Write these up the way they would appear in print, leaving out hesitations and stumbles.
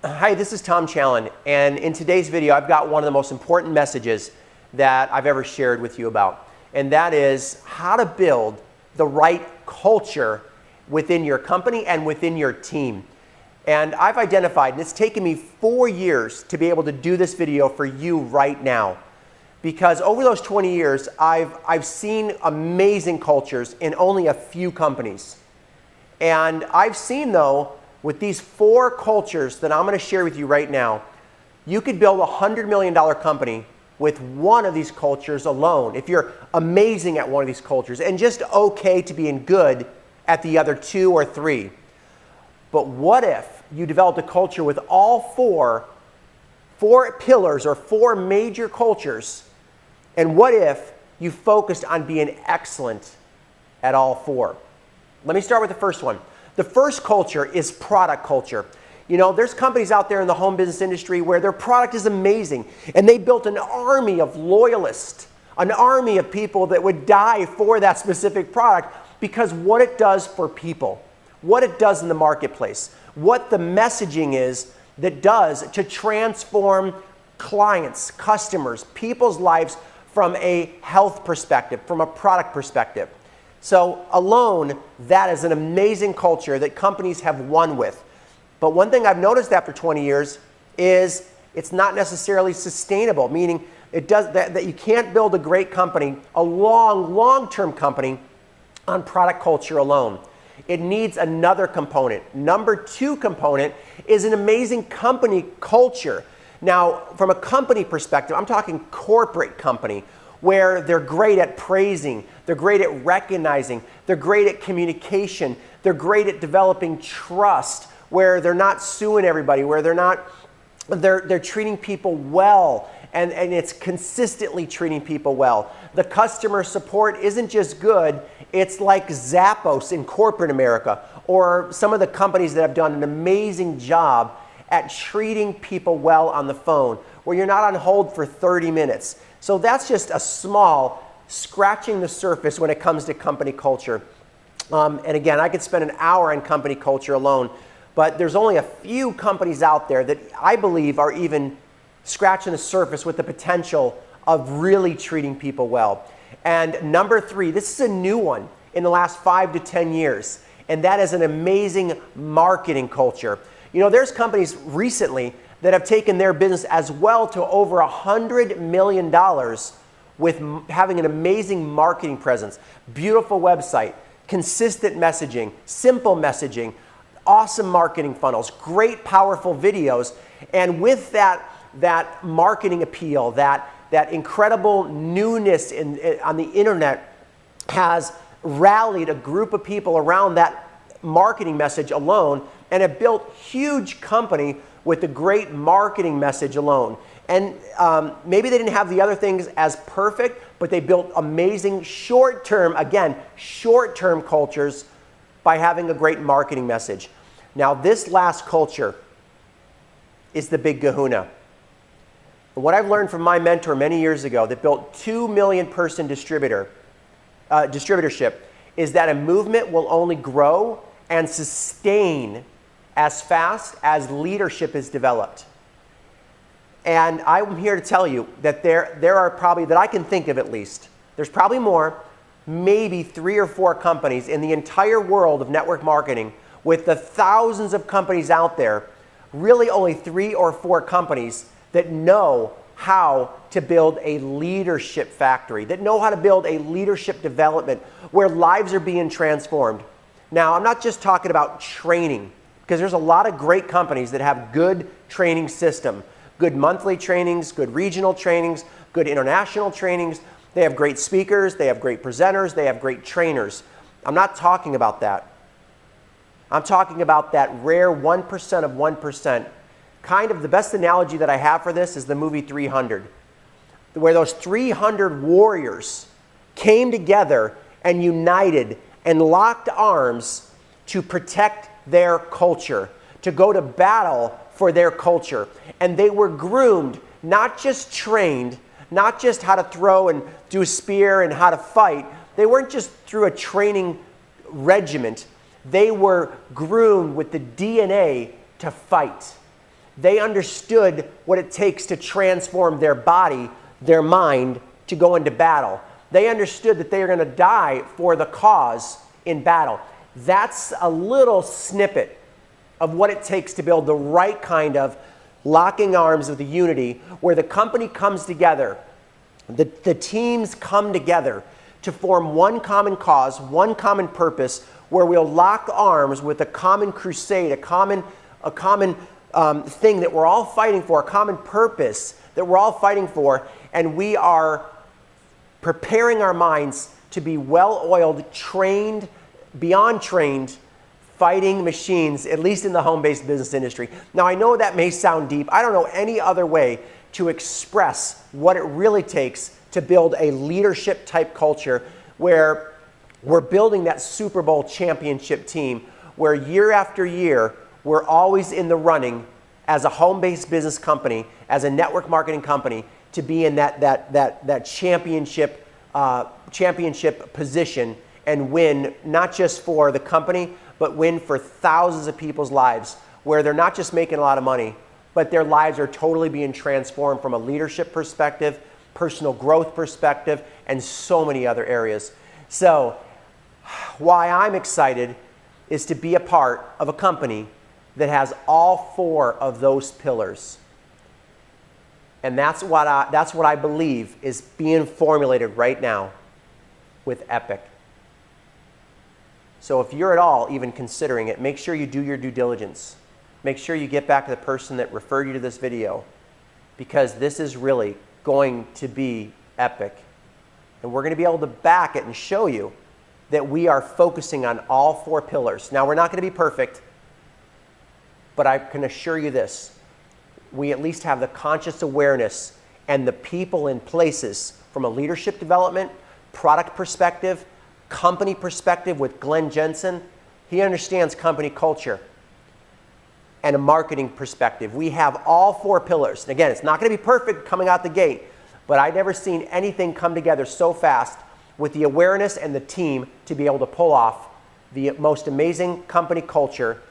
Hi, this is Tom Challen, and in today's video I've got one of the most important messages that I've ever shared with you about, and that is how to build the right culture within your company and within your team. And I've identified, and it's taken me 4 years to be able to do this video for you right now, because over those 20 years I've seen amazing cultures in only a few companies. And I've seen, though, with these 4 cultures that I'm going to share with you right now, you could build a $100 million company with one of these cultures alone if you're amazing at one of these cultures and just okay to being good at the other 2 or 3. But what if you developed a culture with all four pillars or 4 major cultures, and what if you focused on being excellent at all 4? Let me start with the first one. The first culture is product culture. You know, there's companies out there in the home business industry where their product is amazing, and they built an army of loyalists, an army of people that would die for that specific product because what it does for people, what it does in the marketplace, what the messaging is that does to transform clients, customers, people's lives from a health perspective, from a product perspective. So alone, that is an amazing culture that companies have won with. But one thing I've noticed after 20 years is it's not necessarily sustainable, meaning that you can't build a great company, a long-term company, on product culture alone. It needs another component. Number 2 component is an amazing company culture. Now, from a company perspective, I'm talking corporate company, where they're great at praising, they're great at recognizing, they're great at communication, they're great at developing trust, where they're not suing everybody, where they're treating people well, and it's consistently treating people well. The customer support isn't just good, it's like Zappos in corporate America, or some of the companies that have done an amazing job at treating people well on the phone, where you're not on hold for 30 minutes. So that's just a small scratching the surface when it comes to company culture. And again, I could spend an hour on company culture alone, but there's only a few companies out there that I believe are even scratching the surface with the potential of really treating people well. And number 3, this is a new one in the last 5 to 10 years, and that is an amazing marketing culture. You know, there's companies recently that have taken their business as well to over $100 million with having an amazing marketing presence, beautiful website, consistent messaging, simple messaging, awesome marketing funnels, great powerful videos, and with that marketing appeal, that incredible newness on the internet has rallied a group of people around that marketing message alone, and have built huge company with a great marketing message alone. And maybe they didn't have the other things as perfect, but they built amazing short-term cultures by having a great marketing message. Now, this last culture is the big kahuna. And what I've learned from my mentor many years ago that built 2 million person distributorship is that a movement will only grow and sustain as fast as leadership is developed. And I'm here to tell you that there are probably, that I can think of at least, there's probably more, maybe 3 or 4 companies in the entire world of network marketing, with the thousands of companies out there, really only 3 or 4 companies that know how to build a leadership factory, that know how to build a leadership development where lives are being transformed. Now, I'm not just talking about training, because there's a lot of great companies that have good training system, good monthly trainings, good regional trainings, good international trainings. They have great speakers, they have great presenters, they have great trainers. I'm not talking about that. I'm talking about that rare 1% of 1%. Kind of the best analogy that I have for this is the movie 300, where those 300 warriors came together and united and locked arms to protect their culture, to go to battle for their culture. And they were groomed, not just trained, not just how to throw and do a spear and how to fight. They weren't just through a training regiment. They were groomed with the DNA to fight. They understood what it takes to transform their body, their mind, to go into battle. They understood that they are going to die for the cause in battle. That's a little snippet of what it takes to build the right kind of locking arms with the unity, where the company comes together, the teams come together to form one common cause, one common purpose, where we'll lock arms with a common crusade, a common thing that we're all fighting for, a common purpose that we're all fighting for, and we are preparing our minds to be well-oiled, trained, beyond trained, fighting machines, at least in the home-based business industry. Now, I know that may sound deep. I don't know any other way to express what it really takes to build a leadership type culture where we're building that Super Bowl championship team, where year after year, we're always in the running as a home-based business company, as a network marketing company, to be in that championship position and win, not just for the company, but win for thousands of people's lives, where they're not just making a lot of money, but their lives are totally being transformed from a leadership perspective, personal growth perspective, and so many other areas. So why I'm excited is to be a part of a company that has all four of those pillars. And that's what I believe is being formulated right now with Epic. So if you're at all even considering it, make sure you do your due diligence. Make sure you get back to the person that referred you to this video, because this is really going to be epic. And we're going to be able to back it and show you that we are focusing on all four pillars. Now, we're not going to be perfect, but I can assure you this. We at least have the conscious awareness and the people in places from a leadership development, product perspective, company perspective with Glenn Jensen. He understands company culture. And a marketing perspective. We have all four pillars. And again, it's not going to be perfect coming out the gate, but I've never seen anything come together so fast with the awareness and the team to be able to pull off the most amazing company culture,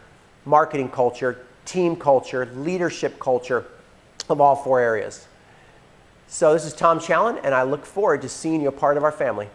marketing culture, team culture, leadership culture of all four areas. So this is Tom Challen, and I look forward to seeing you a part of our family.